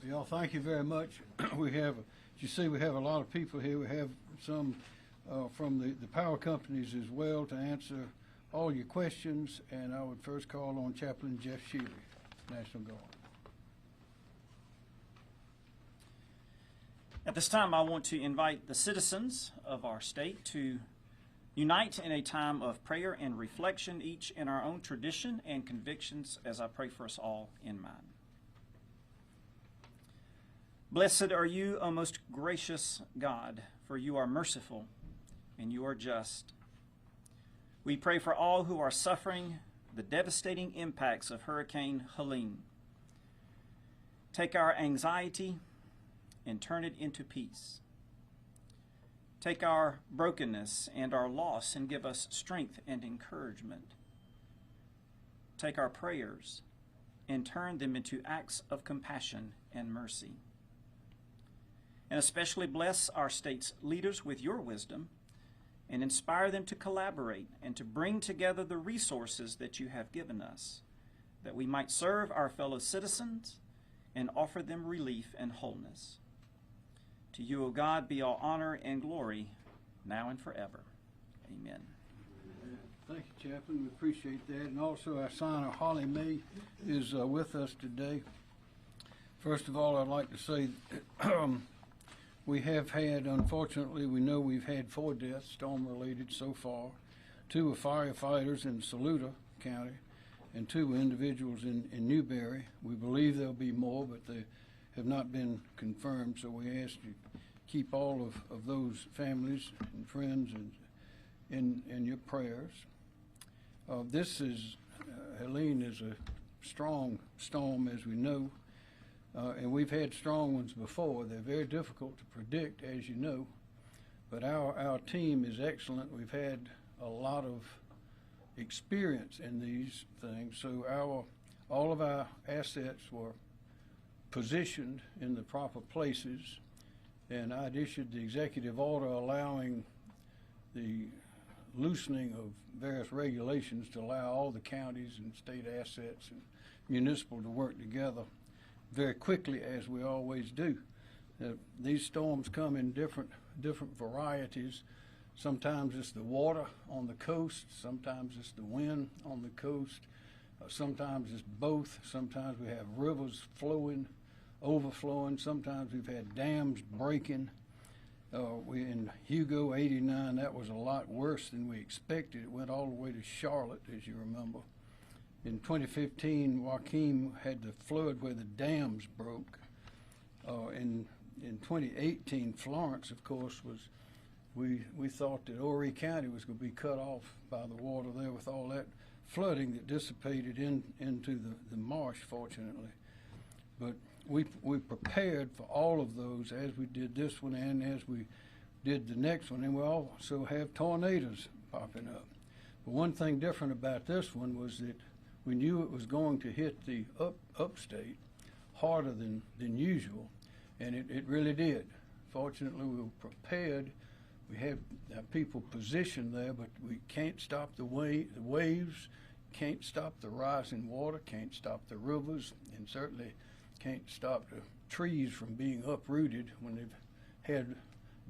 Y'all, thank you very much. We have, as you see, we have a lot of people here. We have some from the power companies as well to answer all your questions. And I would first call on Chaplain Jeff Sheely, National Guard. At this time, I want to invite the citizens of our state to unite in a time of prayer and reflection, each in our own tradition and convictions, as I pray for us all in mind. Blessed are you, O most gracious God, for you are merciful and you are just. We pray for all who are suffering the devastating impacts of Hurricane Helene. Take our anxiety and turn it into peace. Take our brokenness and our loss and give us strength and encouragement. Take our prayers and turn them into acts of compassion and mercy. And especially bless our state's leaders with your wisdom and inspire them to collaborate and to bring together the resources that you have given us, that we might serve our fellow citizens and offer them relief and wholeness. To you, O God, be all honor and glory, now and forever. Amen. Thank you, Chaplain. We appreciate that. And also our signer, Holly May, is with us today. First of all, I'd like to say we have had, unfortunately, we know we've had 4 deaths, storm-related so far. 2 were firefighters in Saluda County, and 2 were individuals in Newberry. We believe there'll be more, but they have not been confirmed, so we ask you keep all of those families and friends in your prayers. Helene is a strong storm, as we know, and we've had strong ones before. They're very difficult to predict, as you know, but our team is excellent. We've had a lot of experience in these things, so all of our assets were positioned in the proper places, and I'd issued the executive order allowing the loosening of various regulations to allow all the counties and state assets and municipal to work together very quickly, as we always do. These storms come in different varieties. Sometimes it's the water on the coast, sometimes it's the wind on the coast, sometimes it's both. Sometimes we have rivers flowing, overflowing. Sometimes we've had dams breaking. In Hugo 89, that was a lot worse than we expected. It went all the way to Charlotte, as you remember. In 2015, Joaquin had the flood where the dams broke. In 2018, Florence, of course, was, we thought that Horry County was going to be cut off by the water there with all that flooding that dissipated into the marsh, fortunately. But we prepared for all of those as we did this one and as we did the next one, and we also have tornadoes popping up. But one thing different about this one was that we knew it was going to hit the upstate harder than usual, and it really did. Fortunately, we were prepared. We had people positioned there, but we can't stop the waves, can't stop the rising water, can't stop the rivers, and certainly can't stop the trees from being uprooted when they've had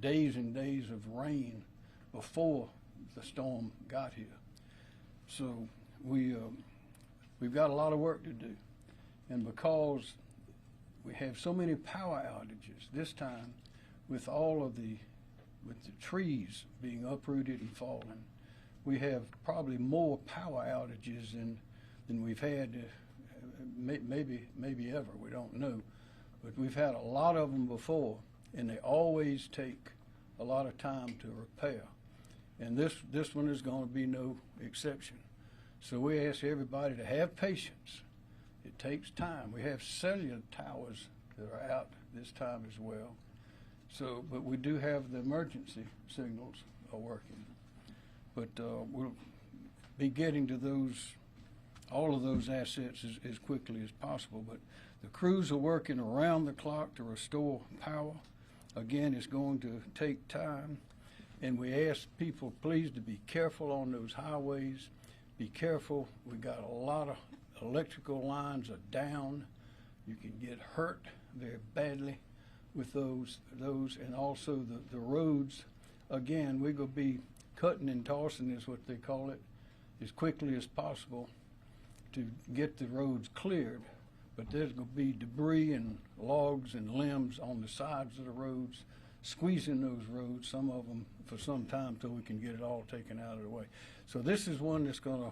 days and days of rain before the storm got here. So we've got a lot of work to do, and because we have so many power outages this time, with the trees being uprooted and falling, we have probably more power outages than we've had, maybe ever. We don't know, but we've had a lot of them before, and they always take a lot of time to repair. And this one is going to be no exception. So we ask everybody to have patience. It takes time. We have cellular towers that are out this time as well. So, but we do have the emergency signals are working. But we'll be getting to all of those assets as quickly as possible. But the crews are working around the clock to restore power. Again, it's going to take time. And we ask people, please, to be careful on those highways. Be careful. We got a lot of electrical lines are down. You can get hurt very badly with those, and also the roads. Again, we're going to be cutting and tossing, is what they call it, as quickly as possible to get the roads cleared. But there's going to be debris and logs and limbs on the sides of the roads, squeezing those roads, some of them for some time till we can get it all taken out of the way. So this is one that's going to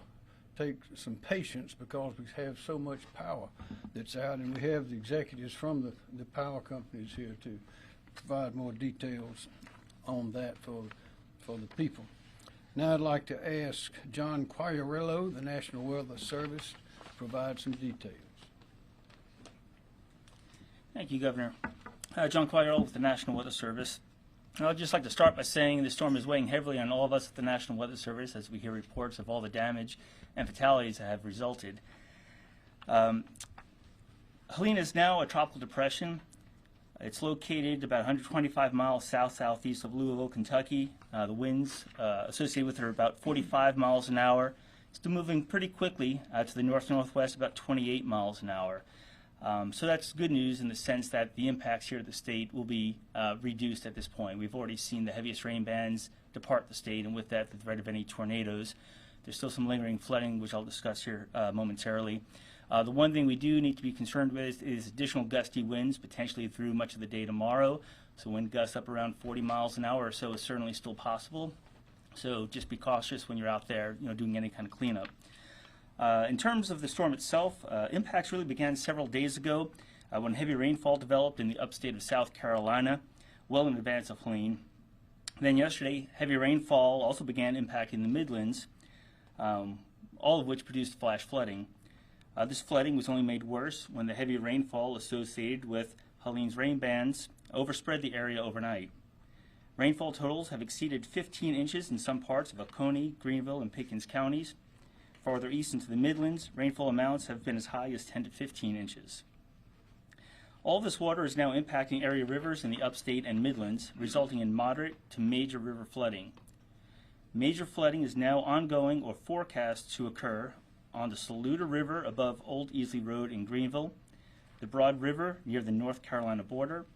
take some patience because we have so much power that's out, and we have the executives from the power companies here to provide more details on that for the people. Now I'd like to ask John Quagliarello, the National Weather Service, to provide some details. Thank you, Governor. John Quagliarello with the National Weather Service. I'd just like to start by saying the storm is weighing heavily on all of us at the National Weather Service as we hear reports of all the damage and fatalities that have resulted. Helene is now a tropical depression. It's located about 125 miles south-southeast of Louisville, Kentucky. The winds associated with it are about 45 miles an hour. It's still moving pretty quickly to the north-northwest, about 28 miles an hour. So that's good news in the sense that the impacts here to the state will be reduced at this point. We've already seen the heaviest rain bands depart the state, and with that, the threat of any tornadoes. There's still some lingering flooding, which I'll discuss here momentarily. The one thing we do need to be concerned with is additional gusty winds, potentially through much of the day tomorrow. So wind gusts up around 40 miles an hour or so is certainly still possible. So just be cautious when you're out there, doing any kind of cleanup. In terms of the storm itself, impacts really began several days ago when heavy rainfall developed in the upstate of South Carolina, well in advance of Helene. Then yesterday, heavy rainfall also began impacting the Midlands, all of which produced flash flooding. This flooding was only made worse when the heavy rainfall associated with Helene's rain bands overspread the area overnight. Rainfall totals have exceeded 15 inches in some parts of Oconee, Greenville, and Pickens counties. Farther east into the Midlands, rainfall amounts have been as high as 10 to 15 inches. All this water is now impacting area rivers in the upstate and Midlands, resulting in moderate to major river flooding. Major flooding is now ongoing or forecast to occur on the Saluda River above Old Easley Road in Greenville, the Broad River near the North Carolina border,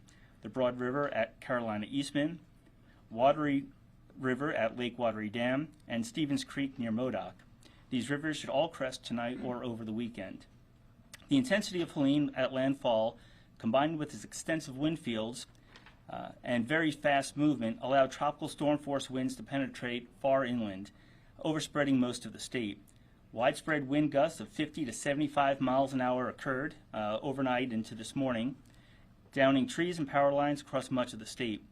the Broad River at Carolina Eastman, Watery River at Lake Watery Dam, and Stevens Creek near Modoc. These rivers should all crest tonight or over the weekend. The intensity of Helene at landfall, combined with its extensive wind fields and very fast movement, allowed tropical storm force winds to penetrate far inland, overspreading most of the state. Widespread wind gusts of 50 to 75 miles an hour occurred overnight into this morning, downing trees and power lines across much of the state.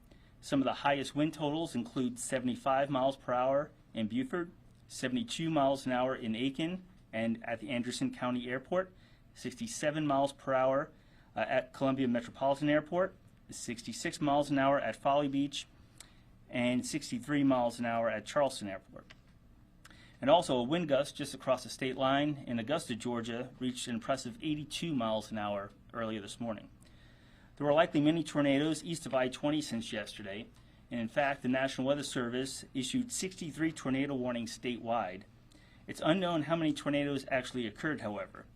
Some of the highest wind totals include 75 miles per hour in Beaufort, 72 miles an hour in Aiken and at the Anderson County Airport, 67 miles per hour at Columbia Metropolitan Airport, 66 miles an hour at Folly Beach, and 63 miles an hour at Charleston Airport. And also a wind gust just across the state line in Augusta, Georgia, reached an impressive 82 miles an hour earlier this morning. There were likely many tornadoes east of I-20 since yesterday, and in fact, the National Weather Service issued 63 tornado warnings statewide. It's unknown how many tornadoes actually occurred, however.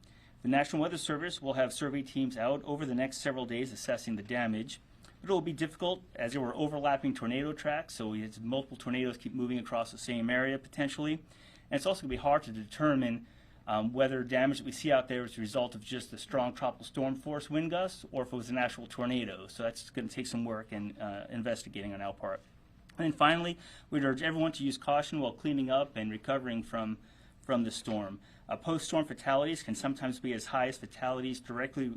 The National Weather Service will have survey teams out over the next several days assessing the damage. But it will be difficult as there were overlapping tornado tracks, so we had multiple tornadoes keep moving across the same area potentially. And it's also going to be hard to determine whether damage that we see out there is a result of just the strong tropical storm force wind gusts or if it was an actual tornado. So that's going to take some work and investigating on our part. And then finally, we'd urge everyone to use caution while cleaning up and recovering from the storm. Post-storm fatalities can sometimes be as high as fatalities directly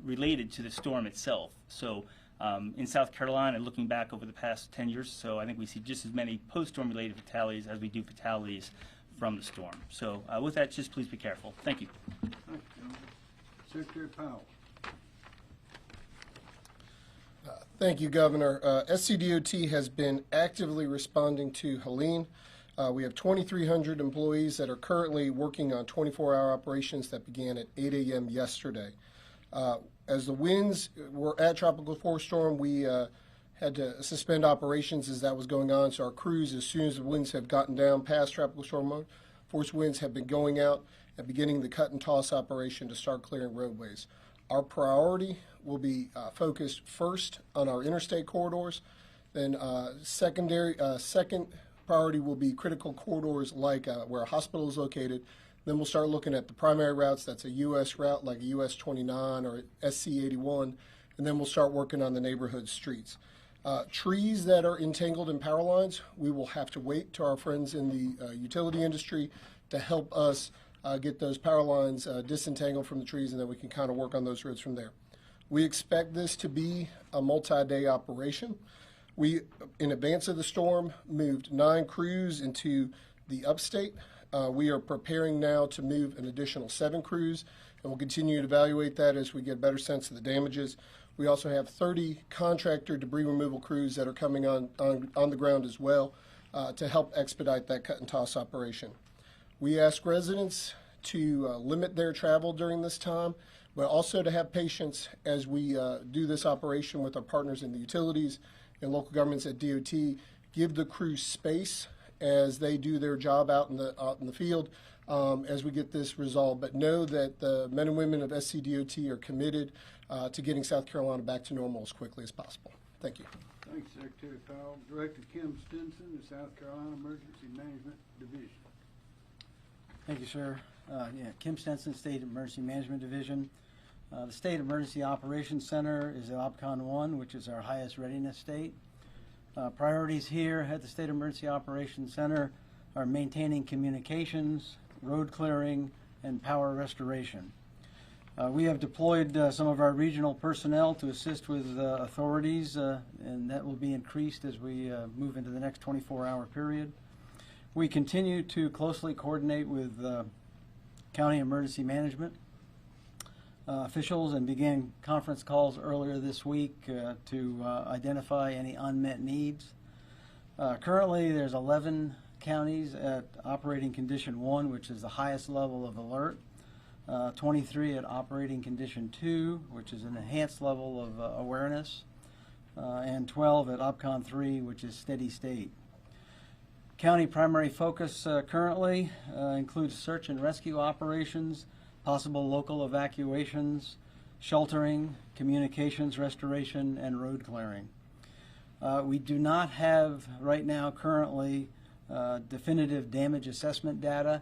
related to the storm itself. So in South Carolina, looking back over the past 10 years or so, I think we see just as many post-storm related fatalities as we do fatalities from the storm. So with that, just please be careful. Thank you. Thank you, John. Secretary Powell. Thank you, Governor. SCDOT has been actively responding to Helene. We have 2,300 employees that are currently working on 24-hour operations that began at 8 a.m. yesterday. As the winds were at Tropical Force Storm, we had to suspend operations as that was going on. So our crews, as soon as the winds have gotten down past Tropical Storm mode, force winds have been going out and beginning the cut and toss operation to start clearing roadways. Our priority will be focused first on our interstate corridors. Then second priority will be critical corridors like where a hospital is located. Then we'll start looking at the primary routes. That's a U.S. route like a U.S. 29 or SC 81. And then we'll start working on the neighborhood streets. Trees that are entangled in power lines, we will have to wait to our friends in the utility industry to help us get those power lines disentangled from the trees, and then we can kind of work on those roads from there. We expect this to be a multi-day operation. We, in advance of the storm, moved 9 crews into the upstate. We are preparing now to move an additional 7 crews, and we'll continue to evaluate that as we get a better sense of the damages. We also have 30 contractor debris removal crews that are coming on the ground as well to help expedite that cut and toss operation. We ask residents to limit their travel during this time, but also to have patience as we do this operation with our partners in the utilities and local governments at DOT. Give the crews space as they do their job out in the field as we get this resolved. But know that the men and women of SCDOT are committed to getting South Carolina back to normal as quickly as possible. Thank you. Thanks, Secretary Powell. Director Kim Stinson, the South Carolina Emergency Management Division. Thank you, sir. Kim Stinson, State Emergency Management Division. The State Emergency Operations Center is at OPCON 1, which is our highest readiness state. Priorities here at the State Emergency Operations Center are maintaining communications, road clearing, and power restoration. We have deployed some of our regional personnel to assist with authorities, and that will be increased as we move into the next 24-hour period. We continue to closely coordinate with county emergency management officials and began conference calls earlier this week to identify any unmet needs. Currently, there's 11 counties at operating condition 1, which is the highest level of alert, 23 at operating condition 2, which is an enhanced level of awareness, and 12 at OPCON 3, which is steady state. County primary focus currently includes search and rescue operations, possible local evacuations, sheltering, communications restoration, and road clearing. We do not have right now currently definitive damage assessment data.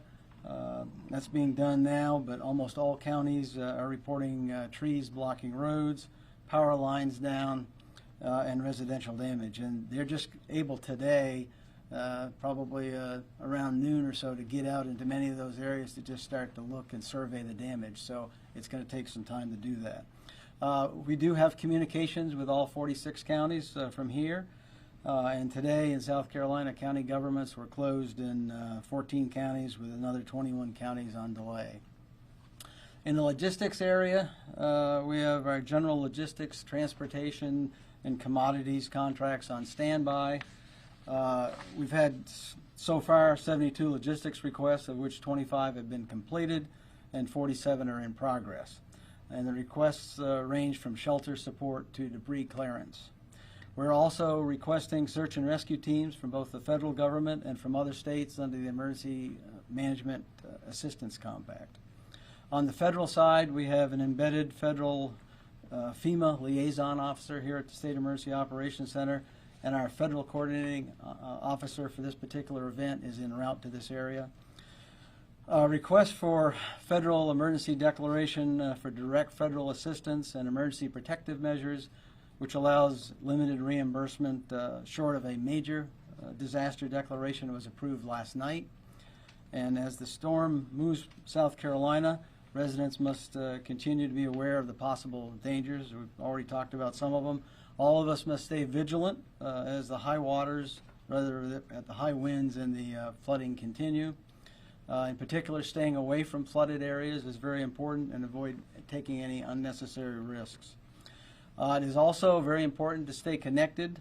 That's being done now, but almost all counties are reporting trees blocking roads, power lines down, and residential damage. And they're just able today, probably around noon or so, to get out into many of those areas to just start to look and survey the damage. So it's going to take some time to do that. We do have communications with all 46 counties from here. And today in South Carolina, county governments were closed in 14 counties with another 21 counties on delay. In the logistics area, we have our general logistics, transportation, and commodities contracts on standby. We've had so far 72 logistics requests, of which 25 have been completed and 47 are in progress. And the requests range from shelter support to debris clearance. We're also requesting search and rescue teams from both the federal government and from other states under the Emergency Management Assistance Compact. On the federal side, we have an embedded federal FEMA liaison officer here at the State Emergency Operations Center, and our federal coordinating officer for this particular event is en route to this area. Request for federal emergency declaration for direct federal assistance and emergency protective measures, which allows limited reimbursement short of a major disaster declaration, was approved last night. And as the storm moves South Carolina, residents must continue to be aware of the possible dangers. We've already talked about some of them. All of us must stay vigilant as the high waters, rather at the high winds and the flooding continue. In particular, staying away from flooded areas is very important, and avoid taking any unnecessary risks. It is also very important to stay connected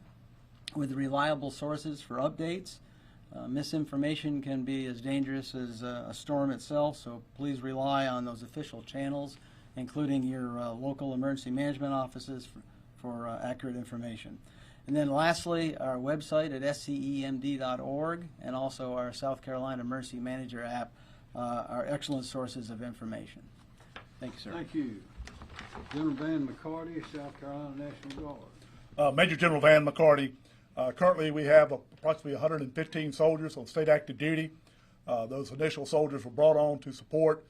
with reliable sources for updates. Misinformation can be as dangerous as a storm itself, so please rely on those official channels, including your local emergency management offices for accurate information. And then lastly, our website at scemd.org and also our South Carolina Emergency Manager app are excellent sources of information. Thank you, sir. Thank you. General Van McCarty, South Carolina National Guard. Major General Van McCarty. Currently, we have approximately 115 soldiers on state active duty. Those initial soldiers were brought on to support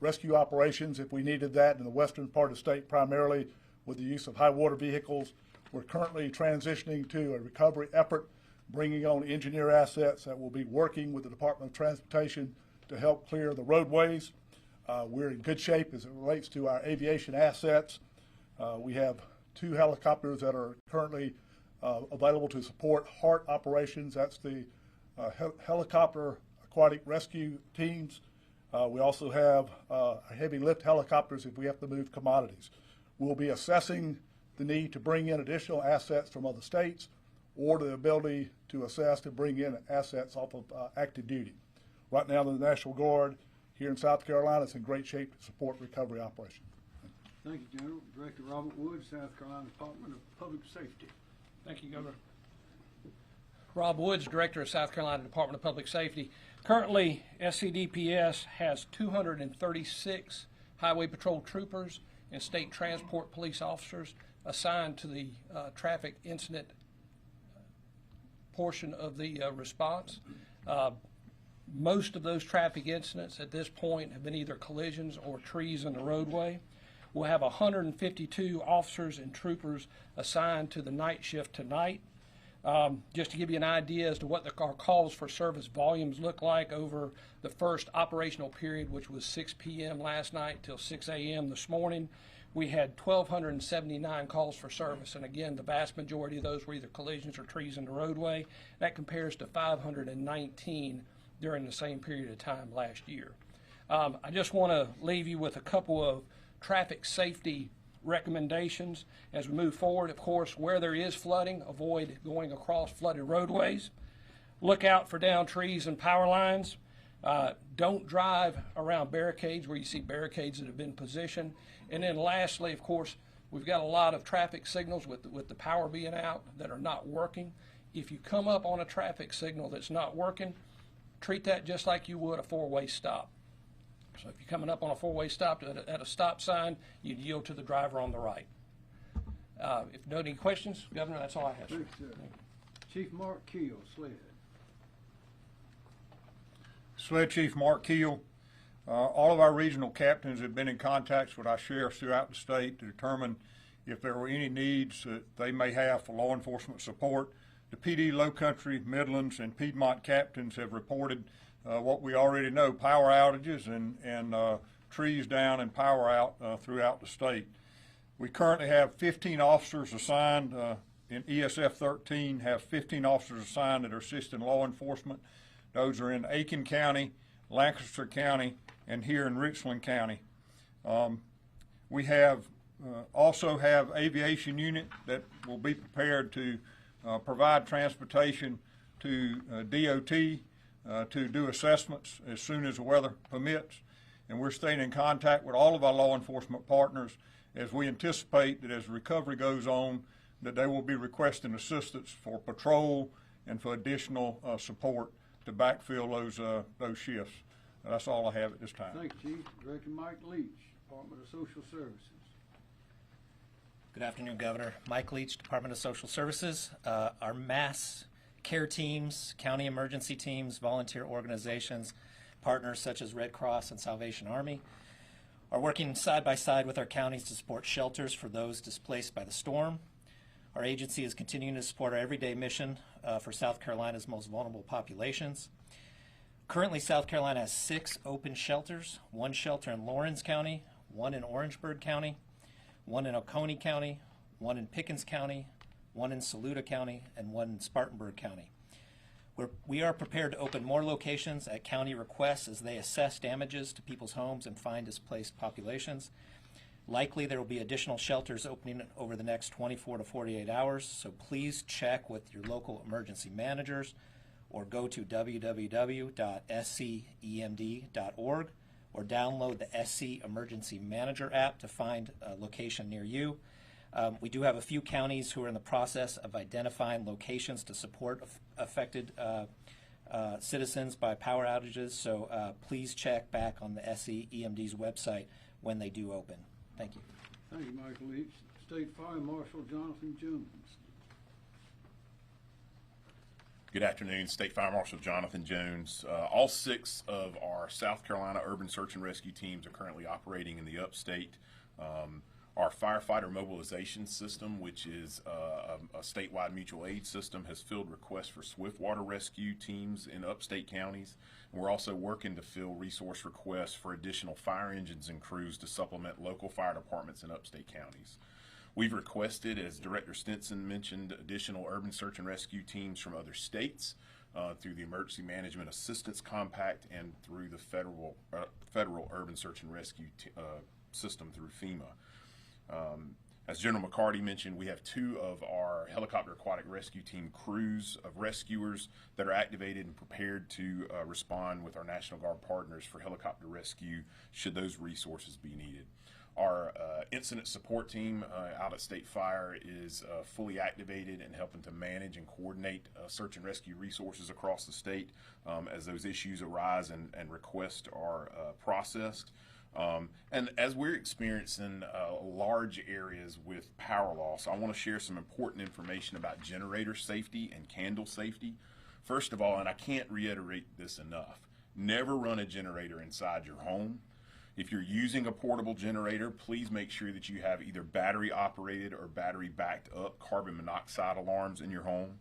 rescue operations if we needed that in the western part of the state, primarily with the use of high water vehicles. We're currently transitioning to a recovery effort, bringing on engineer assets that will be working with the Department of Transportation to help clear the roadways. We're in good shape as it relates to our aviation assets. We have 2 helicopters that are currently available to support HART operations. That's the helicopter aquatic rescue teams. We also have heavy lift helicopters if we have to move commodities. We'll be assessing the need to bring in additional assets from other states or the ability to assess to bring in assets off of active duty. Right now, the National Guard here in South Carolina is in great shape to support recovery operations. Thank you, General. Director Robert Wood, South Carolina Department of Public Safety. Thank you, Governor. Rob Woods, Director of South Carolina Department of Public Safety. Currently, SCDPS has 236 Highway Patrol troopers and state transport police officers assigned to the traffic incident portion of the response. Most of those traffic incidents at this point have been either collisions or trees in the roadway. We'll have 152 officers and troopers assigned to the night shift tonight. Just to give you an idea as to what our calls for service volumes look like over the first operational period, which was 6 p.m. last night till 6 a.m. this morning, we had 1,279 calls for service. And again, the vast majority of those were either collisions or trees in the roadway. That compares to 519 during the same period of time last year. I just want to leave you with a couple of traffic safety recommendations as we move forward. Of course, where there is flooding, avoid going across flooded roadways. Look out for downed trees and power lines. Don't drive around barricades where you see barricades that have been positioned. And then lastly, of course, we've got a lot of traffic signals with the power being out that are not working. If you come up on a traffic signal that's not working, treat that just like you would a four-way stop. So if you're coming up on a four-way stop at a stop sign, you'd yield to the driver on the right. If you have any questions, Governor, that's all I have. Thanks, sir. Chief Mark Keel, SLED. SLED Chief Mark Keel. All of our regional captains have been in contact with our sheriffs throughout the state to determine if there were any needs that they may have for law enforcement support. The PD Low Country, Midlands, and Piedmont captains have reported what we already know, power outages and trees down and power out throughout the state. We currently have 15 officers assigned in ESF 13, have 15 officers assigned that are assisting law enforcement. Those are in Aiken County, Lancaster County, and here in Richland County. We have also have aviation unit that will be prepared to provide transportation to DOT to do assessments as soon as the weather permits. And we're staying in contact with all of our law enforcement partners as we anticipate that as recovery goes on, that they will be requesting assistance for patrol and for additional support to backfill those shifts. That's all I have at this time. Thank you, Chief. Director Mike Leach, Department of Social Services. Good afternoon, Governor. Mike Leach, Department of Social Services. Our mass care teams, county emergency teams, volunteer organizations, partners such as Red Cross and Salvation Army are working side by side with our counties to support shelters for those displaced by the storm. Our agency is continuing to support our everyday mission for South Carolina's most vulnerable populations. Currently, South Carolina has 6 open shelters, 1 shelter in Lawrence County, 1 in Orangeburg County, 1 in Oconee County, 1 in Pickens County, 1 in Saluda County, and 1 in Spartanburg County. We are prepared to open more locations at county requests as they assess damages to people's homes and find displaced populations. Likely there will be additional shelters opening over the next 24 to 48 hours, so please check with your local emergency managers or go to www.scemd.org or download the SC Emergency Manager app to find a location near you. We do have a few counties who are in the process of identifying locations to support affected citizens by power outages, so please check back on the SCEMD's website when they do open. Thank you. Thank you, Michael Leach. State Fire Marshal Jonathan Jones. Good afternoon, State Fire Marshal Jonathan Jones. All 6 of our South Carolina urban search and rescue teams are currently operating in the upstate. Our firefighter mobilization system, which is a statewide mutual aid system, has filled requests for swift water rescue teams in upstate counties. And we're also working to fill resource requests for additional fire engines and crews to supplement local fire departments in upstate counties. We've requested, as Director Stinson mentioned, additional urban search and rescue teams from other states through the Emergency Management Assistance Compact and through the federal urban search and rescue system through FEMA. As General McCarty mentioned, we have 2 of our helicopter aquatic rescue team crews of rescuers that are activated and prepared to respond with our National Guard partners for helicopter rescue should those resources be needed. Our incident support team out at State Fire is fully activated and helping to manage and coordinate search and rescue resources across the state as those issues arise and requests are processed. And as we're experiencing large areas with power loss, I want to share some important information about generator safety and candle safety. First of all, and I can't reiterate this enough, never run a generator inside your home. If you're using a portable generator, please make sure that you have either battery operated or battery backed up carbon monoxide alarms in your home.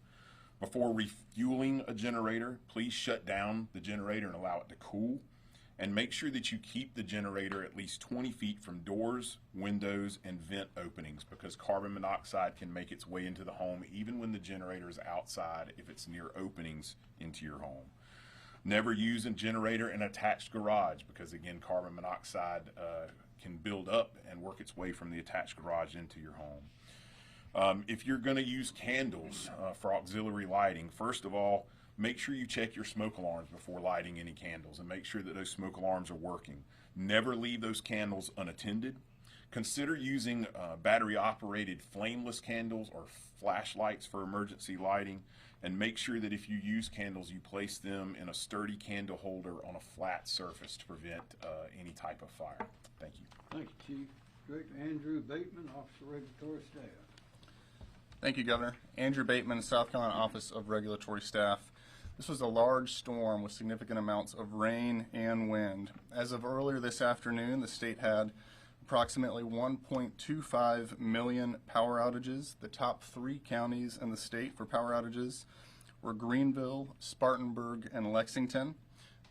Before refueling a generator, please shut down the generator and allow it to cool. And make sure that you keep the generator at least 20 feet from doors, windows, and vent openings, because carbon monoxide can make its way into the home even when the generator is outside if it's near openings into your home. Never use a generator in an attached garage, because again, carbon monoxide can build up and work its way from the attached garage into your home. If you're going to use candles for auxiliary lighting, first of all, make sure you check your smoke alarms before lighting any candles and make sure that those smoke alarms are working. Never leave those candles unattended. Consider using battery-operated flameless candles or flashlights for emergency lighting, and make sure that if you use candles, you place them in a sturdy candle holder on a flat surface to prevent any type of fire. Thank you. Thank you, Chief. Director Andrew Bateman, Office of Regulatory Staff. Thank you, Governor. Andrew Bateman, South Carolina Office of Regulatory Staff. This was a large storm with significant amounts of rain and wind. As of earlier this afternoon, the state had approximately 1.25 million power outages. The top 3 counties in the state for power outages were Greenville, Spartanburg, and Lexington.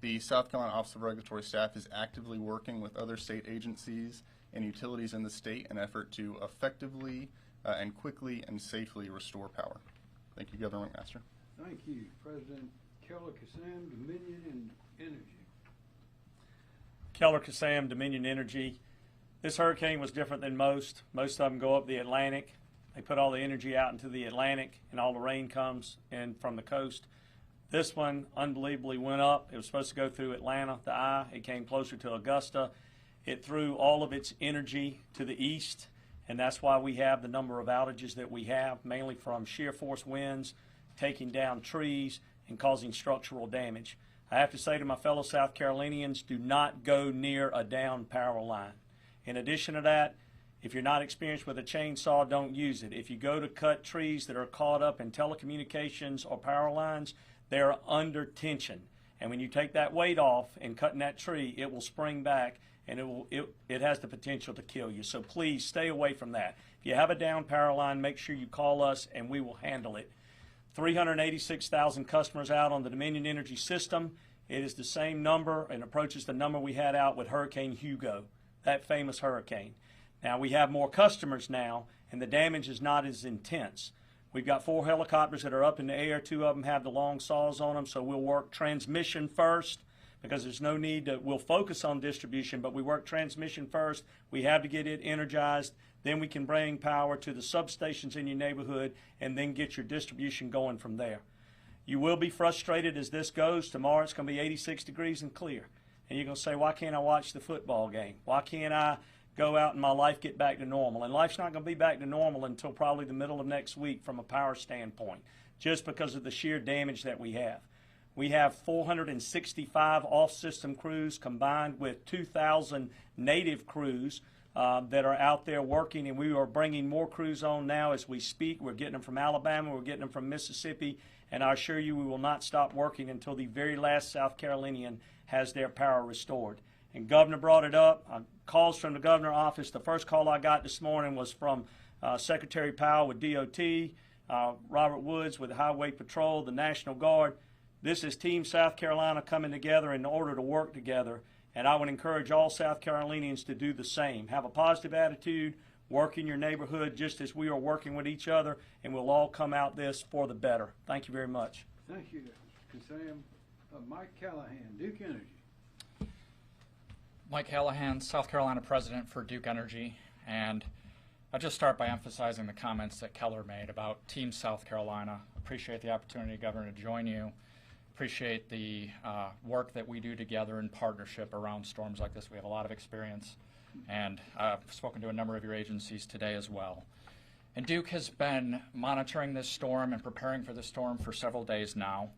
The South Carolina Office of Regulatory Staff is actively working with other state agencies and utilities in the state in an effort to effectively and quickly and safely restore power. Thank you, Governor McMaster. Thank you. President Keller Kassam, Dominion and Energy. Keller Kassam, Dominion Energy. This hurricane was different than most. Most of them go up the Atlantic. They put all the energy out into the Atlantic, and all the rain comes in from the coast. This one unbelievably went up. It was supposed to go through Atlanta, the eye. It came closer to Augusta. It threw all of its energy to the east, and that's why we have the number of outages that we have, mainly from shear force winds, taking down trees, and causing structural damage. I have to say to my fellow South Carolinians, do not go near a down power line. In addition to that, if you're not experienced with a chainsaw, don't use it. If you go to cut trees that are caught up in telecommunications or power lines, they're under tension. And when you take that weight off and cutting that tree, it will spring back, and it has the potential to kill you. So please stay away from that. If you have a down power line, make sure you call us and we will handle it. 386,000 customers out on the Dominion Energy system. It is the same number and approaches the number we had out with Hurricane Hugo, that famous hurricane. Now we have more customers now, and the damage is not as intense. We've got 4 helicopters that are up in the air. 2 of them have the long saws on them, so we'll work transmission first, because there's no need to, we'll focus on distribution, but we work transmission first. We have to get it energized. Then we can bring power to the substations in your neighborhood and then get your distribution going from there. You will be frustrated as this goes. Tomorrow it's going to be 86 degrees and clear. And you're going to say, why can't I watch the football game? Why can't I go out and my life get back to normal? And life's not going to be back to normal until probably the middle of next week from a power standpoint, just because of the sheer damage that we have. We have 465 off-system crews combined with 2,000 native crews that are out there working, and we are bringing more crews on now as we speak. We're getting them from Alabama, we're getting them from Mississippi, and I assure you we will not stop working until the very last South Carolinian has their power restored. And Governor brought it up. Calls from the governor's office. The first call I got this morning was from Secretary Powell with DOT, Robert Woods with Highway Patrol, the National Guard. This is Team South Carolina coming together in order to work together. And I would encourage all South Carolinians to do the same. Have a positive attitude, work in your neighborhood just as we are working with each other, and we'll all come out this for the better. Thank you very much. Thank you, Sam. Mike Callahan, Duke Energy. Mike Callahan, South Carolina President for Duke Energy, and I'll just start by emphasizing the comments that Keller made about Team South Carolina. Appreciate the opportunity, Governor, to join you. Appreciate the work that we do together in partnership around storms like this. We have a lot of experience, and I've spoken to a number of your agencies today as well. And Duke has been monitoring this storm and preparing for this storm for several days now.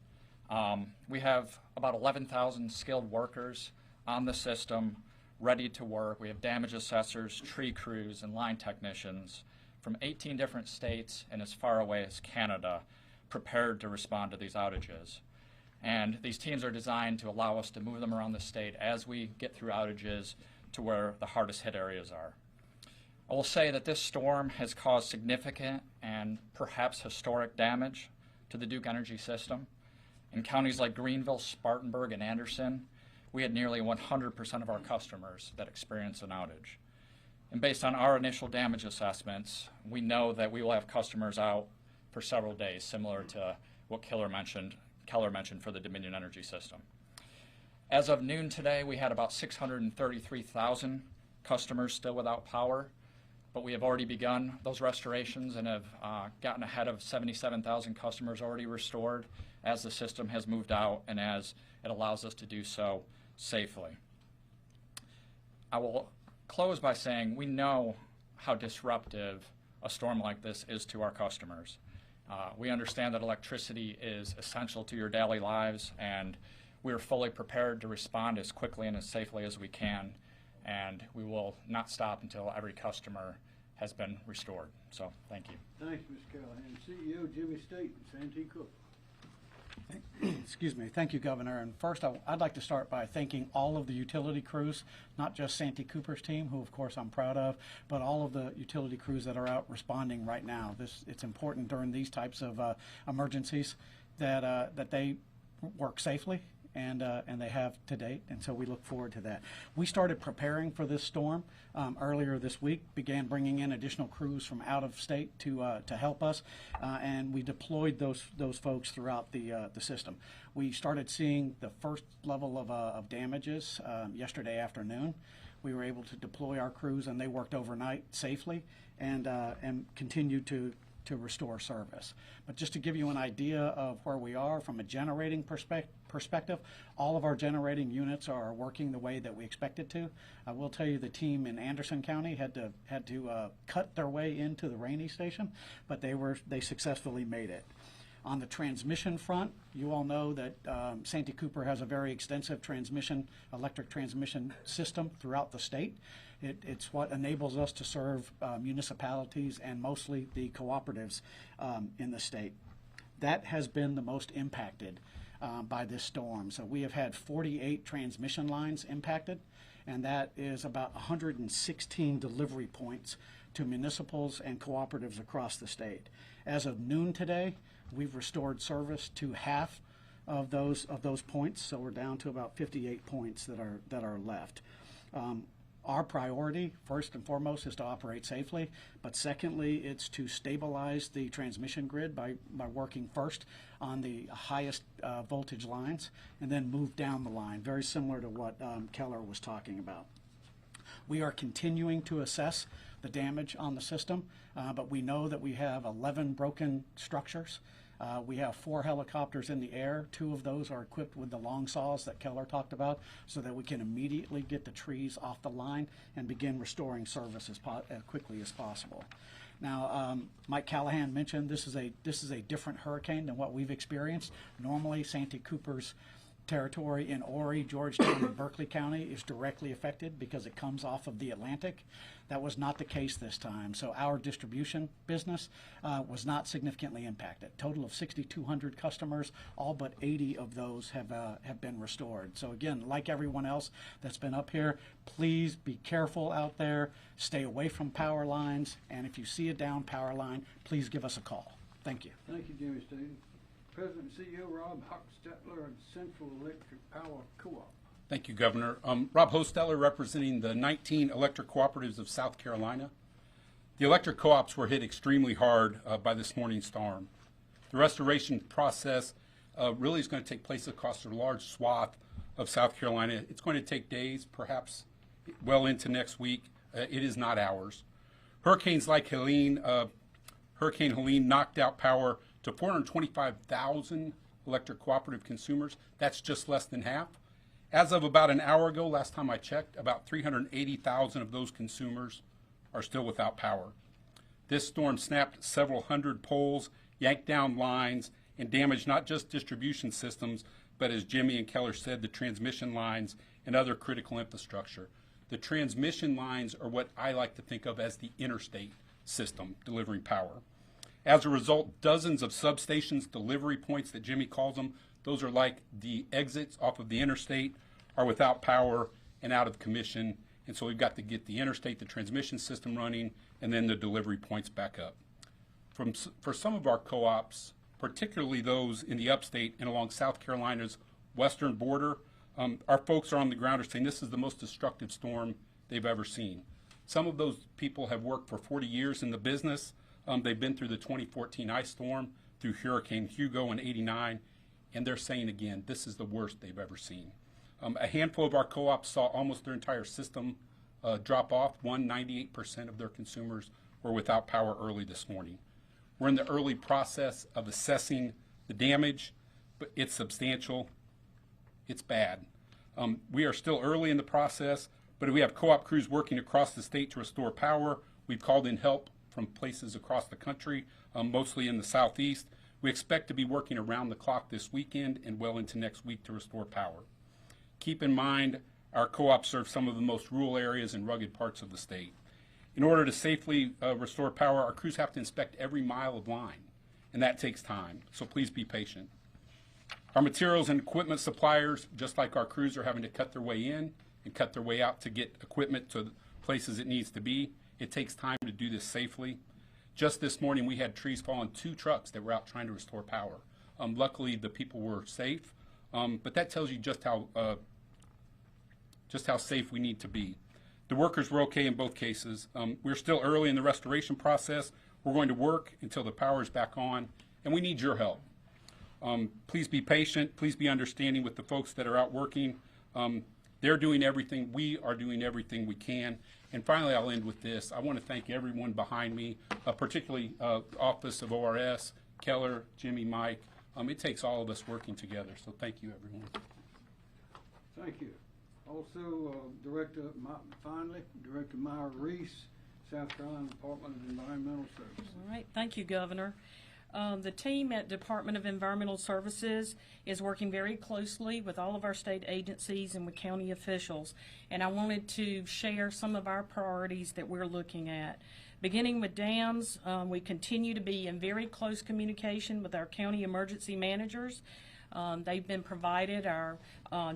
We have about 11,000 skilled workers on the system ready to work. We have damage assessors, tree crews, and line technicians from 18 different states and as far away as Canada prepared to respond to these outages. And these teams are designed to allow us to move them around the state as we get through outages to where the hardest hit areas are. I will say that this storm has caused significant and perhaps historic damage to the Duke Energy system. In counties like Greenville, Spartanburg, and Anderson, we had nearly 100% of our customers that experienced an outage. And based on our initial damage assessments, we know that we will have customers out for several days, similar to what Keller mentioned for the Dominion Energy system. As of noon today, we had about 633,000 customers still without power, but we have already begun those restorations and have gotten ahead of 77,000 customers already restored as the system has moved out and as it allows us to do so safely. I will close by saying we know how disruptive a storm like this is to our customers. We understand that electricity is essential to your daily lives, and we are fully prepared to respond as quickly and as safely as we can, and we will not stop until every customer has been restored. So, thank you. Thanks, Mr. Callahan. CEO Jimmy State and Santee Cook. Excuse me. Thank you, Governor. And first, I'd like to start by thanking all of the utility crews, not just Santee Cooper's team, who of course I'm proud of, but all of the utility crews that are out responding right now. It's important during these types of emergencies that they work safely, and they have to date, and so we look forward to that. We started preparing for this storm earlier this week, began bringing in additional crews from out of state to help us, and we deployed those folks throughout the system. We started seeing the first level of damages yesterday afternoon. We were able to deploy our crews, and they worked overnight safely and continued to restore service. But just to give you an idea of where we are from a generating perspective, all of our generating units are working the way that we expected to. I will tell you the team in Anderson County had to cut their way into the Rainey station, but they successfully made it. On the transmission front, you all know that Santee Cooper has a very extensive electric transmission system throughout the state. It's what enables us to serve municipalities and mostly the cooperatives in the state. That has been the most impacted by this storm. So we have had 48 transmission lines impacted, and that is about 116 delivery points to municipals and cooperatives across the state. As of noon today, we've restored service to half of those points, so we're down to about 58 points that are left. Our priority, first and foremost, is to operate safely, but secondly, it's to stabilize the transmission grid by working first on the highest voltage lines and then move down the line, very similar to what Keller was talking about. We are continuing to assess the damage on the system, but we know that we have 11 broken structures. We have 4 helicopters in the air. 2 of those are equipped with the long saws that Keller talked about so that we can immediately get the trees off the line and begin restoring service as quickly as possible. Now, Mike Callahan mentioned this is a different hurricane than what we've experienced. Normally, Santee Cooper's territory in Horry, Georgetown, and Berkeley County is directly affected because it comes off of the Atlantic. That was not the case this time. So our distribution business was not significantly impacted. Total of 6,200 customers, all but 80 of those have been restored. So again, like everyone else that's been up here, please be careful out there. Stay away from power lines. And if you see a down power line, please give us a call. Thank you. Thank you, Jimmy Stevens. President and CEO Rob Hochstetler of Central Electric Power Co-op. Thank you, Governor. Rob Hochstetler, representing the 19 electric cooperatives of South Carolina. The electric co-ops were hit extremely hard by this morning's storm. The restoration process really is going to take place across a large swath of South Carolina. It's going to take days, perhaps well into next week. It is not hours. Hurricanes like Helene, Hurricane Helene knocked out power to 425,000 electric cooperative consumers. That's just less than half. As of about an hour ago, last time I checked, about 380,000 of those consumers are still without power. This storm snapped several hundred poles, yanked down lines, and damaged not just distribution systems, but as Jimmy and Keller said, the transmission lines and other critical infrastructure. The transmission lines are what I like to think of as the interstate system delivering power. As a result, dozens of substations, delivery points that Jimmy calls them, those are like the exits off of the interstate, are without power and out of commission. And so we've got to get the interstate, the transmission system running, and then the delivery points back up. For some of our co-ops, particularly those in the upstate and along South Carolina's western border, our folks are on the ground are saying this is the most destructive storm they've ever seen. Some of those people have worked for 40 years in the business. They've been through the 2014 ice storm, through Hurricane Hugo in '89, and they're saying again, this is the worst they've ever seen. A handful of our co-ops saw almost their entire system drop off. 98% of their consumers were without power early this morning. We're in the early process of assessing the damage, but it's substantial. It's bad. We are still early in the process, but we have co-op crews working across the state to restore power. We've called in help from places across the country, mostly in the southeast. We expect to be working around the clock this weekend and well into next week to restore power. Keep in mind, our co-ops serve some of the most rural areas and rugged parts of the state. In order to safely restore power, our crews have to inspect every mile of line, and that takes time, so please be patient. Our materials and equipment suppliers, just like our crews, are having to cut their way in and cut their way out to get equipment to the places it needs to be. It takes time to do this safely. Just this morning, we had trees fall on 2 trucks that were out trying to restore power. Luckily, the people were safe, but that tells you just how safe we need to be. The workers were okay in both cases. We're still early in the restoration process. We're going to work until the power is back on, and we need your help. Please be patient. Please be understanding with the folks that are out working. They're doing everything. We are doing everything we can. And finally, I'll end with this. I want to thank everyone behind me, particularly Office of ORS, Keller, Jimmy, Mike. It takes all of us working together. So thank you, everyone. Thank you. Also, finally, Director Myra Reese, South Carolina Department of Environmental Services. All right. Thank you, Governor. The team at Department of Environmental Services is working very closely with all of our state agencies and with county officials, and I wanted to share some of our priorities that we're looking at. Beginning with dams, we continue to be in very close communication with our county emergency managers. They've been provided our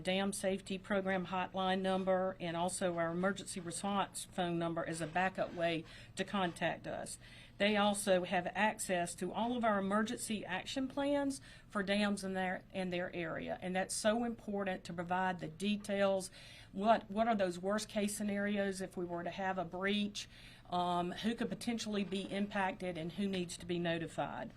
dam safety program hotline number and also our emergency response phone number as a backup way to contact us. They also have access to all of our emergency action plans for dams in their area, and that's so important to provide the details. What are those worst case scenarios if we were to have a breach? Who could potentially be impacted and who needs to be notified?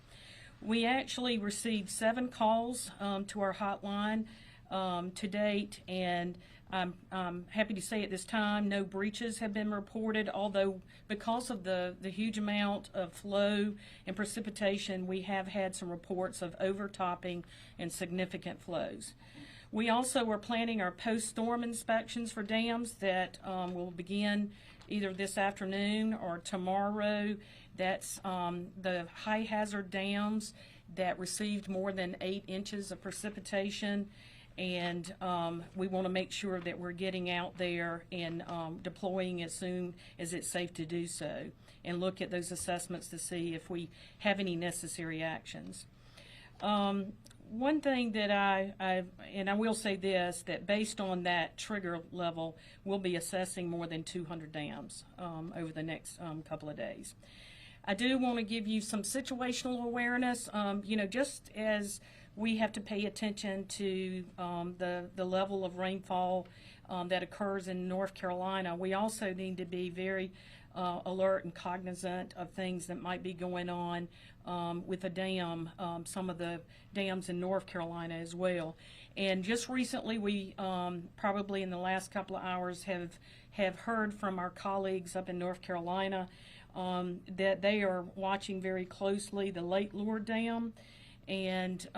We actually received 7 calls to our hotline to date, and I'm happy to say at this time no breaches have been reported, although because of the huge amount of flow and precipitation, we have had some reports of overtopping and significant flows. We also are planning our post-storm inspections for dams that will begin either this afternoon or tomorrow. That's the high hazard dams that received more than 8 inches of precipitation. and we want to make sure that we're getting out there and deploying as soon as it's safe to do so, and look at those assessments to see if we have any necessary actions. One thing that I will say this, that based on that trigger level, we'll be assessing more than 200 dams over the next couple of days. I do want to give you some situational awareness, just as we have to pay attention to the level of rainfall that occurs in North Carolina. We also need to be very alert and cognizant of things that might be going on with a dam, some of the dams in North Carolina as well. And just recently, we probably in the last couple of hours have heard from our colleagues up in North Carolina that they are watching very closely the Lake Lure Dam, and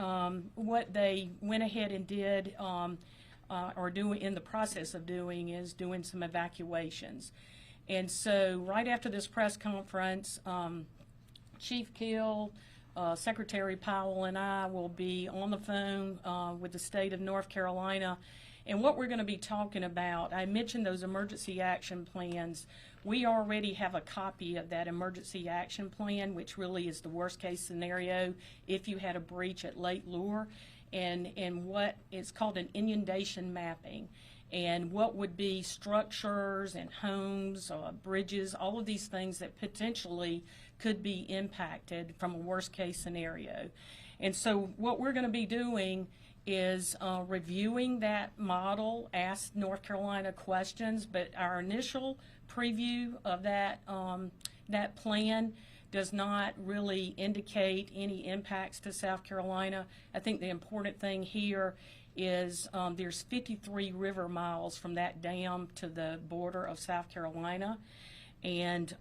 what they went ahead and did or doing in the process of doing is doing some evacuations. And so right after this press conference, Chief Kill, Secretary Powell, and I will be on the phone with the state of North Carolina. And what we're going to be talking about, I mentioned those emergency action plans. We already have a copy of that emergency action plan, which really is the worst case scenario if you had a breach at Lake Lure, and what is called an inundation mapping. And what would be structures and homes, bridges, all of these things that potentially could be impacted from a worst case scenario. And so what we're going to be doing is reviewing that model, ask North Carolina questions, but our initial preview of that, that plan does not really indicate any impacts to South Carolina. I think the important thing here is there's 53 river miles from that dam to the border of South Carolina, and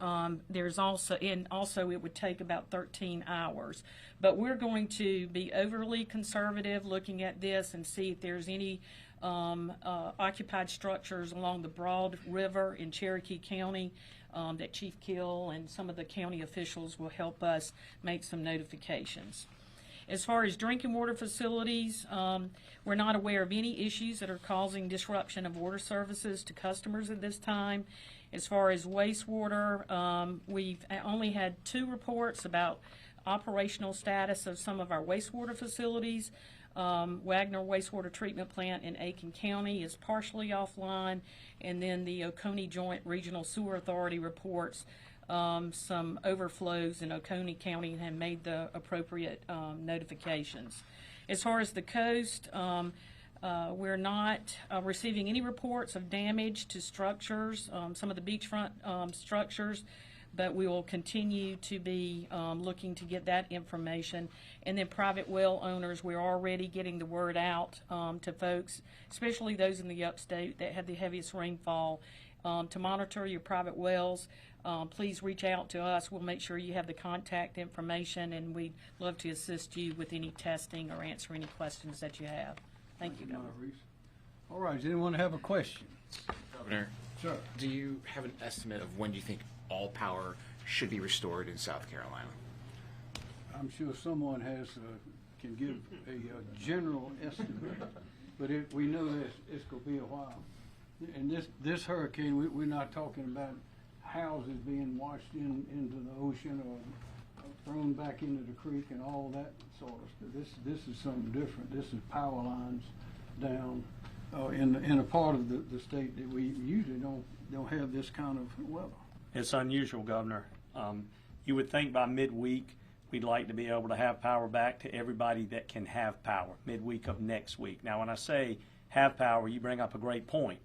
there's also it would take about 13 hours. But we're going to be overly conservative looking at this and see if there's any occupied structures along the Broad River in Cherokee County that Chief Kill and some of the county officials will help us make some notifications. As far as drinking water facilities, we're not aware of any issues that are causing disruption of water services to customers at this time. As far as wastewater, we've only had 2 reports about operational status of some of our wastewater facilities. Wagner Wastewater Treatment Plant in Aiken County is partially offline, and then the Oconee Joint Regional Sewer Authority reports some overflows in Oconee County and have made the appropriate notifications. As far as the coast, we're not receiving any reports of damage to structures, some of the beachfront structures, but we will continue to be looking to get that information. And then private well owners, we're already getting the word out to folks, especially those in the upstate that had the heaviest rainfall, to monitor your private wells. Please reach out to us. We'll make sure you have the contact information, and we'd love to assist you with any testing or answer any questions that you have. Thank you, Governor. All right, does anyone have a question? Governor, sir, do you have an estimate of when you think all power should be restored in South Carolina? I'm sure someone can give a general estimate, but we know that it's going to be a while. And this hurricane, we're not talking about houses being washed into the ocean or thrown back into the creek and all that sort of stuff. This is something different. This is power lines down in a part of the state that we usually don't have this kind of weather. It's unusual, Governor. You would think by midweek we'd like to be able to have power back to everybody that can have power midweek of next week. Now, when I say have power, you bring up a great point.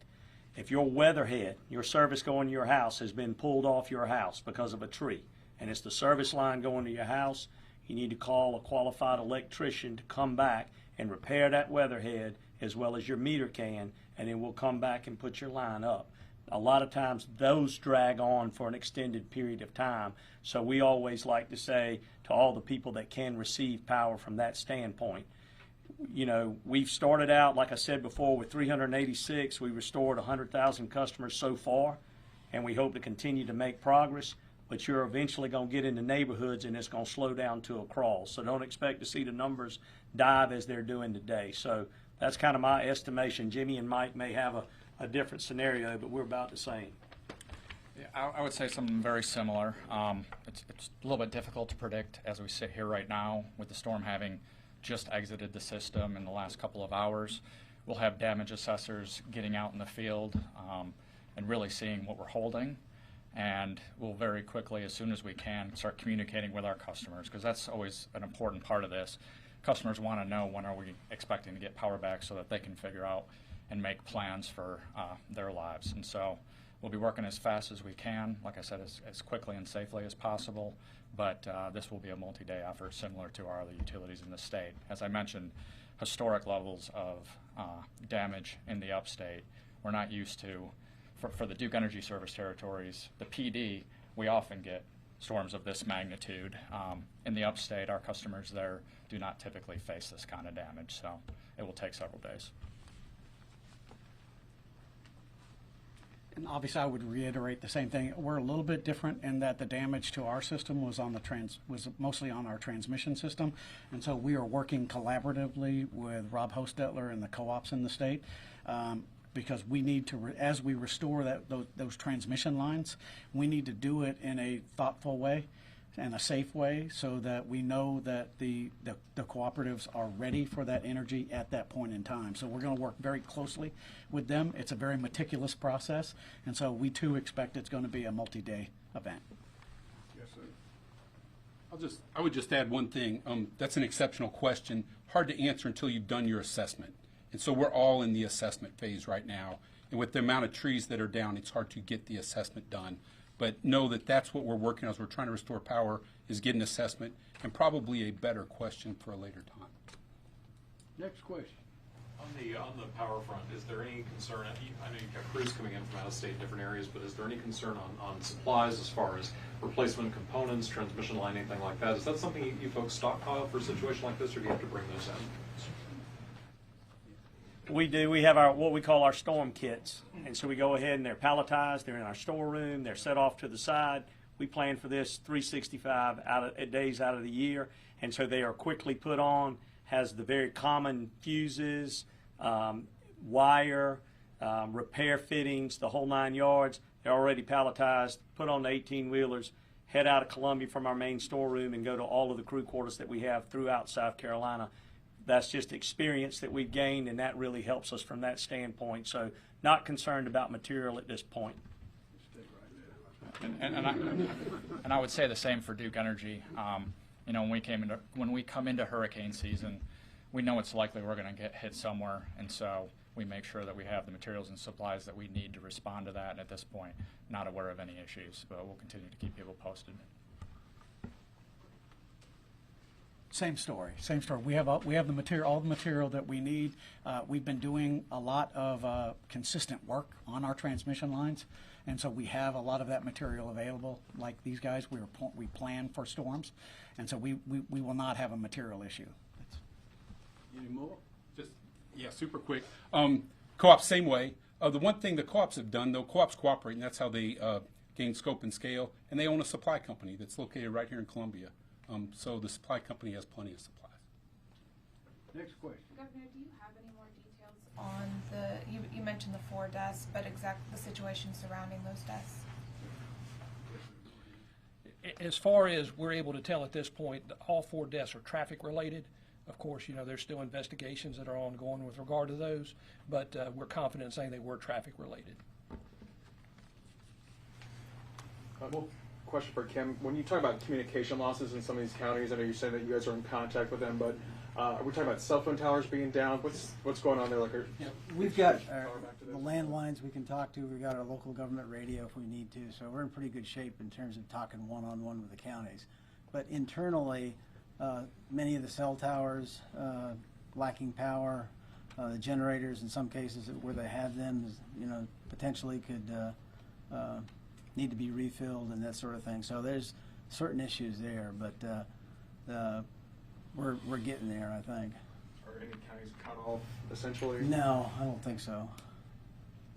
If your weatherhead, your service going to your house, has been pulled off your house because of a tree, and it's the service line going to your house, you need to call a qualified electrician to come back and repair that weatherhead as well as your meter can, and then we'll come back and put your line up. A lot of times those drag on for an extended period of time, so we always like to say to all the people that can receive power from that standpoint, you know, we've started out, like I said before, with 386. We restored 100,000 customers so far, and we hope to continue to make progress, but you're eventually going to get into neighborhoods and it's going to slow down to a crawl. So don't expect to see the numbers dive as they're doing today. So That's kind of my estimation. Jimmy and Mike may have a different scenario, but we're about the same. Yeah, I would say something very similar. It's a little bit difficult to predict as we sit here right now with the storm having just exited the system in the last couple of hours. We'll have damage assessors getting out in the field and really seeing what we're holding. And we'll very quickly, as soon as we can, start communicating with our customers, because that's always an important part of this. Customers want to know when are we expecting to get power back so that they can figure out and make plans for their lives. And so we'll be working as fast as we can, like I said, as quickly and safely as possible. But this will be a multi-day effort similar to our other utilities in the state. As I mentioned, historic levels of damage in the upstate. We're not used to, for the Duke Energy service territories, the PD, we often get storms of this magnitude. In the upstate, our customers there do not typically face this kind of damage, so it will take several days. And obviously, I would reiterate the same thing. We're a little bit different in that the damage to our system was mostly on our transmission system, and so we are working collaboratively with Rob Hostetler and the co-ops in the state, because we need to, as we restore those transmission lines, we need to do it in a thoughtful way and a safe way so that we know that the cooperatives are ready for that energy at that point in time. So we're going to work very closely with them. It's a very meticulous process, and so we too expect it's going to be a multi-day event. Yes, sir. I would just add one thing. That's an exceptional question, hard to answer until you've done your assessment. And so we're all in the assessment phase right now. And with the amount of trees that are down, it's hard to get the assessment done. But know that that's what we're working on as we're trying to restore power, is get an assessment, and probably a better question for a later time. Next question. On the power front, is there any concern? I know you've got crews coming in from out of state in different areas, but is there any concern on supplies as far as replacement components, transmission line, anything like that? Is that something you folks stockpile for a situation like this, or do you have to bring those in? We do. We have what we call our storm kits. And so we go ahead and they're palletized. They're in our storeroom. They're set off to the side. We plan for this 365 days out of the year. And so they are quickly put on, has the very common fuses, wire, repair fittings, the whole 9 yards. They're already palletized, put on the 18-wheelers, head out of Columbia from our main storeroom and go to all of the crew quarters that we have throughout South Carolina. That's just experience that we've gained, and that really helps us from that standpoint. So not concerned about material at this point. And I would say the same for Duke Energy. You know, when we come into hurricane season, we know it's likely we're going to get hit somewhere, and so we make sure that we have the materials and supplies that we need to respond to that. And at this point, not aware of any issues, but we'll continue to keep people posted. Same story. Same story. We have the material, all the material that we need. We've been doing a lot of consistent work on our transmission lines, and so we have a lot of that material available. Like these guys, we plan for storms, and so we will not have a material issue. Any more? Yeah, super quick. Co-ops, same way. The one thing the co-ops have done, though, co-ops cooperate, and that's how they gain scope and scale, and they own a supply company that's located right here in Columbia. So the supply company has plenty of supplies. Next question. Governor, do you have any more details on you mentioned the 4 deaths, but exactly the situation surrounding those deaths? As far as we're able to tell at this point, all 4 deaths are traffic related. Of course, you know, there's still investigations that are ongoing with regard to those, but we're confident in saying they were traffic related. Question for Kim. When you talk about communication losses in some of these counties, I know you said that you guys are in contact with them, but are we talking about cell phone towers being down? What's going on there? Like, we've got the landlines we can talk to. We've got our local government radio if we need to. So we're in pretty good shape in terms of talking one-on-one with the counties. But internally, many of the cell towers lacking power. The generators, in some cases, where they have them, you know, potentially could need to be refilled and that sort of thing. So there's certain issues there, but we're getting there, I think. Are any counties cut off essentially? No, I don't think so.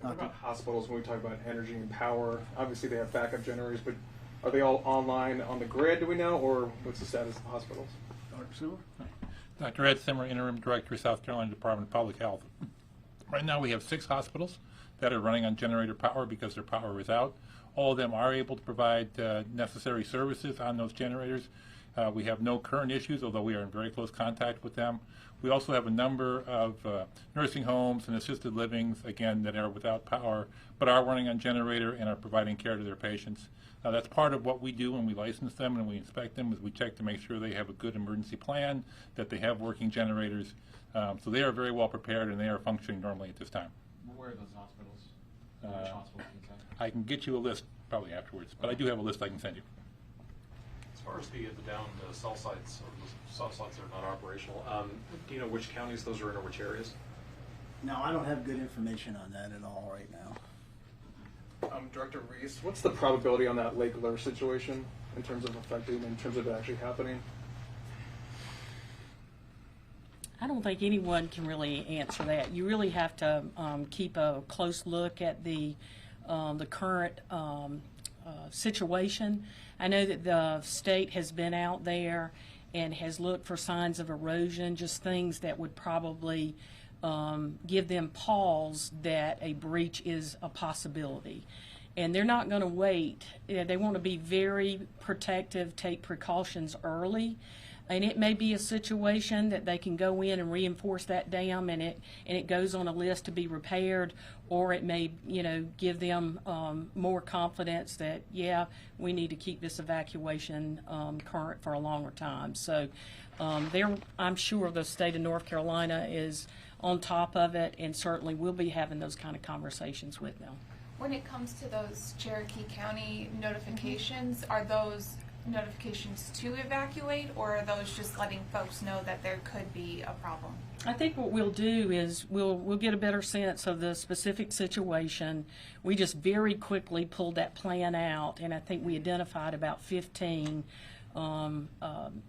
What about hospitals? When we talk about energy and power, obviously they have backup generators, but are they all online on the grid? Do we know, or what's the status of hospitals? Dr. Sewell? Dr. Ed Simmer, Interim Director, South Carolina Department of Public Health. Right now we have 6 hospitals that are running on generator power because their power is out. All of them are able to provide necessary services on those generators. We have no current issues, although we are in very close contact with them. We also have a number of nursing homes and assisted livings, again, that are without power, but are running on generator and are providing care to their patients. That's part of what we do when we license them and we inspect them, is we check to make sure they have a good emergency plan, that they have working generators. So they are very well prepared and they are functioning normally at this time. Where are those hospitals? Which hospitals can you say? I can get you a list probably afterwards, but I do have a list I can send you. As far as the downed cell sites, or the cell sites that are not operational, do you know which counties those are in or which areas? No, I don't have good information on that at all right now. Director Reese, what's the probability on that Lake Lure situation in terms of affecting, in terms of it actually happening? I don't think anyone can really answer that. You really have to keep a close look at the current situation. I know that the state has been out there and has looked for signs of erosion, just things that would probably give them pause that a breach is a possibility. And they're not going to wait. They want to be very protective, take precautions early. And it may be a situation that they can go in and reinforce that dam, and it goes on a list to be repaired, or it may, give them more confidence that, yeah, we need to keep this evacuation current for a longer time. So I'm sure the state of North Carolina is on top of it, and certainly we'll be having those kind of conversations with them. When it comes to those Cherokee County notifications, are those notifications to evacuate, or are those just letting folks know that there could be a problem? I think what we'll do is we'll get a better sense of the specific situation. We just very quickly pulled that plan out, and I think we identified about 15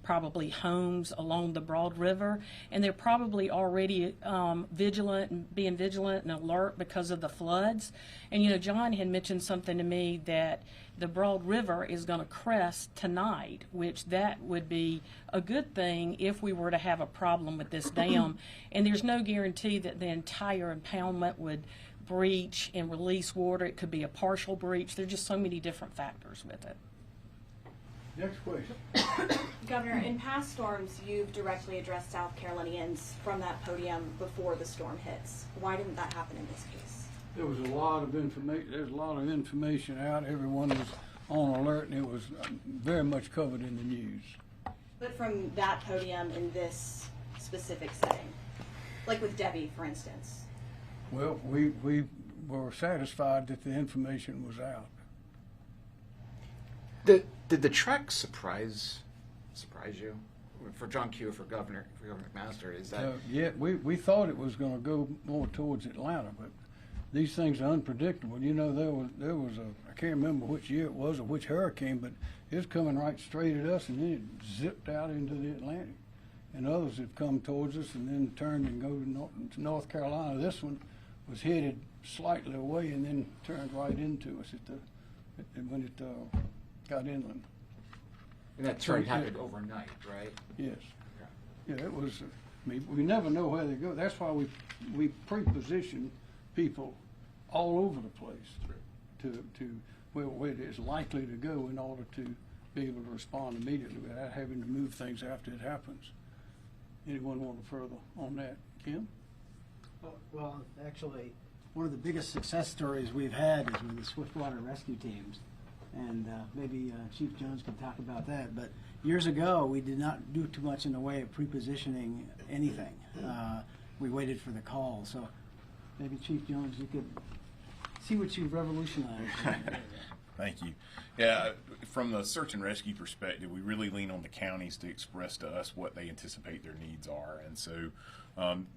probably homes along the Broad River, and they're probably already being vigilant and alert because of the floods. And John had mentioned something to me that the Broad River is going to crest tonight, which that would be a good thing if we were to have a problem with this dam. And there's no guarantee that the entire impoundment would breach and release water. It could be a partial breach. There are just so many different factors with it. Next question. Governor, in past storms, you've directly addressed South Carolinians from that podium before the storm hits. Why didn't that happen in this case? There was a lot of information. There's a lot of information out. Everyone was on alert, and it was very much covered in the news. But from that podium in this specific setting, like with Debbie, for instance. Well, we were satisfied that the information was out. Did the trek surprise you? For John Q, for Governor McMaster, is that? Yeah, we thought it was going to go more towards Atlanta, but these things are unpredictable. There was I can't remember which year it was or which hurricane, but it was coming right straight at us, and then it zipped out into the Atlantic. And others have come towards us and then turned and go to North Carolina. This one was headed slightly away and then turned right into us when it got inland. And that turn happened overnight, right? Yes. Yeah, it was. We never know where they go. That's why we pre-position people all over the place to where it is likely to go in order to be able to respond immediately without having to move things after it happens. Anyone want to further on that, Kim? Well, actually, one of the biggest success stories we've had is with the Swiftwater rescue teams. And maybe Chief Jones can talk about that. But years ago, we did not do too much in the way of pre-positioning anything. We waited for the call. So maybe Chief Jones, you could see what you've revolutionized. Thank you. Yeah, from the search and rescue perspective, we really lean on the counties to express to us what they anticipate their needs are. And so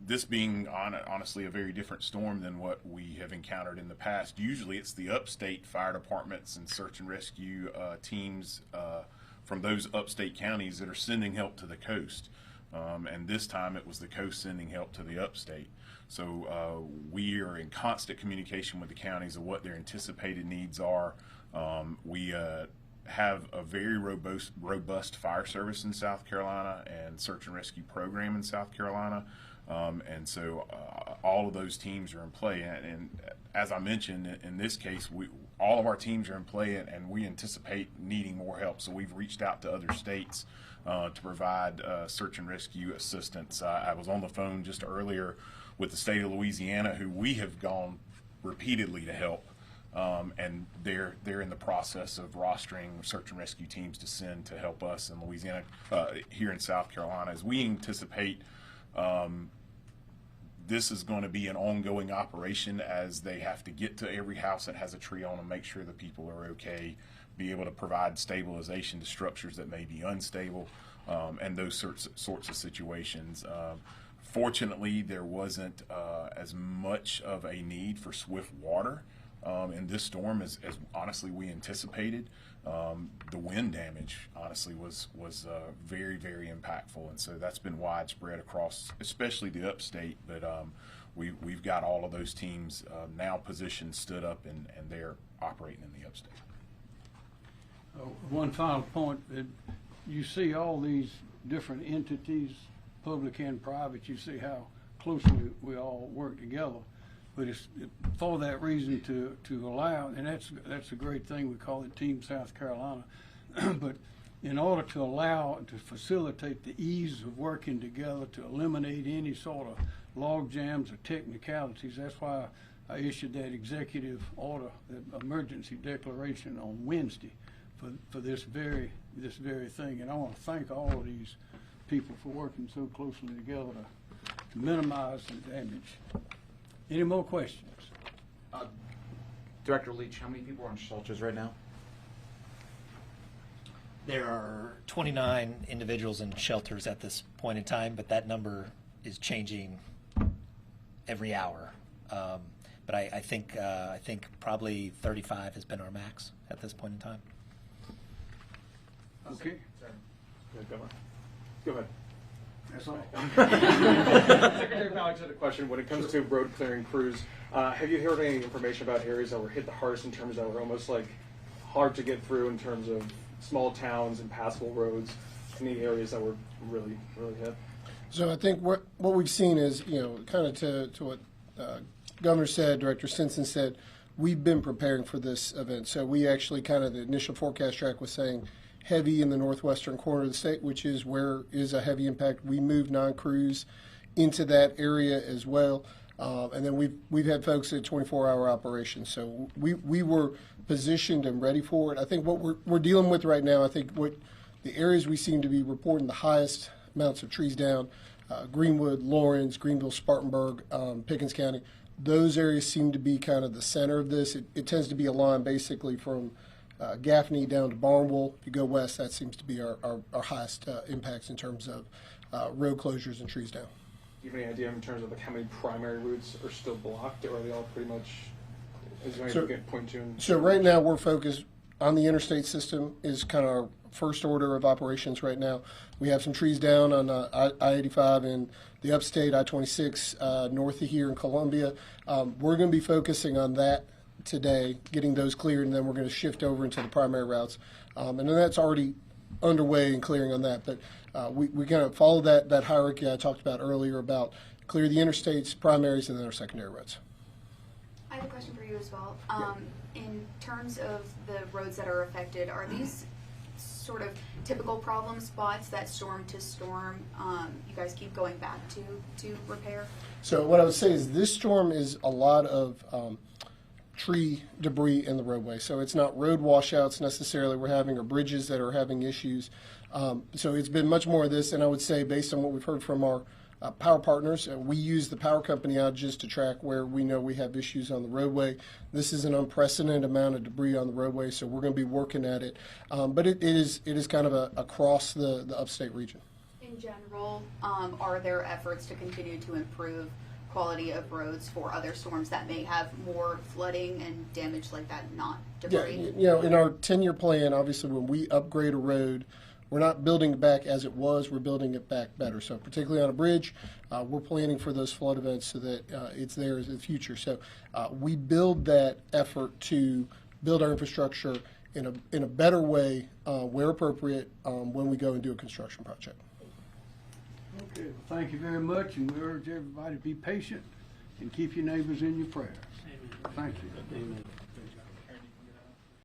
this being honestly a very different storm than what we have encountered in the past. Usually it's the upstate fire departments and search and rescue teams from those upstate counties that are sending help to the coast. And this time it was the coast sending help to the upstate. So we are in constant communication with the counties of what their anticipated needs are. We have a very robust fire service in South Carolina and search and rescue program in South Carolina. And so all of those teams are in play. And as I mentioned, in this case, all of our teams are in play, and we anticipate needing more help. So we've reached out to other states to provide search and rescue assistance. I was on the phone just earlier with the state of Louisiana, who we have gone repeatedly to help. And they're in the process of rostering search and rescue teams to send to help us in Louisiana, here in South Carolina. As we anticipate, this is going to be an ongoing operation, as they have to get to every house that has a tree on and make sure the people are okay, be able to provide stabilization to structures that may be unstable, and those sorts of situations. Fortunately, there wasn't as much of a need for swift water in this storm as honestly we anticipated. The wind damage honestly was very, very impactful, and so that's been widespread across, especially the upstate. But we've got all of those teams now positioned, stood up, and they're operating in the upstate. One final point: you see all these different entities, public and private. You see how closely we all work together. But it's for that reason to allow, and that's a great thing. We call it Team South Carolina. But in order to allow, to facilitate the ease of working together, to eliminate any sort of log jams or technicalities, that's why I issued that executive order, that emergency declaration on Wednesday for this very thing. And I want to thank all of these people for working so closely together to minimize the damage. Any more questions? Director Leach, how many people are on shelters right now? There are 29 individuals in shelters at this point in time, but that number is changing every hour. But I think probably 35 has been our max at this point in time. Okay. Go ahead. That's all. Secretary Alex had a question. When it comes to road clearing crews, have you heard any information about areas that were hit the hardest, in terms that were almost like hard to get through, in terms of small towns and passable roads? Any areas that were really, really hit? So I think what we've seen is, kind of to what Governor said, Director Stinson said, we've been preparing for this event. So we actually the initial forecast track was saying heavy in the northwestern corner of the state, which is where is a heavy impact. We moved non-crews into that area as well. And then we've had folks at 24-hour operations. So we were positioned and ready for it. I think what we're dealing with right now, I think what the areas we seem to be reporting the highest amounts of trees down, Greenwood, Lawrence, Greenville, Spartanburg, Pickens County, those areas seem to be kind of the center of this. It tends to be a line basically from Gaffney down to Barnwell. If you go west, that seems to be our highest impacts in terms of road closures and trees down. Do you have any idea in terms of how many primary routes are still blocked, or are they all pretty much, is there anything you can point to? So right now we're focused on the interstate system is kind of our first order of operations right now. We have some trees down on I-85 and the upstate, I-26 north of here in Columbia. We're going to be focusing on that today, getting those cleared, and then we're going to shift over into the primary routes. And then that's already underway and clearing on that. But we kind of follow that hierarchy I talked about earlier about clear the interstates, primaries, and then our secondary roads. I have a question for you as well. In terms of the roads that are affected, are these sort of typical problem spots that storm to storm you guys keep going back to repair? So what I would say is this storm is a lot of tree debris in the roadway. So it's not road washouts necessarily we're having, or bridges that are having issues. So it's been much more of this, and I would say based on what we've heard from our power partners, we use the power company outages to track where we know we have issues on the roadway. This is an unprecedented amount of debris on the roadway, so we're going to be working at it. But it is kind of across the upstate region. In general, are there efforts to continue to improve quality of roads for other storms that may have more flooding and damage like that, not debris? Yeah, in our 10-year plan, obviously when we upgrade a road, we're not building it back as it was, we're building it back better. So particularly on a bridge, we're planning for those flood events so that it's there in the future. So we build that effort to build our infrastructure in a better way where appropriate when we go and do a construction project. Okay, well, thank you very much, and we urge everybody to be patient and keep your neighbors in your prayers. Thank you.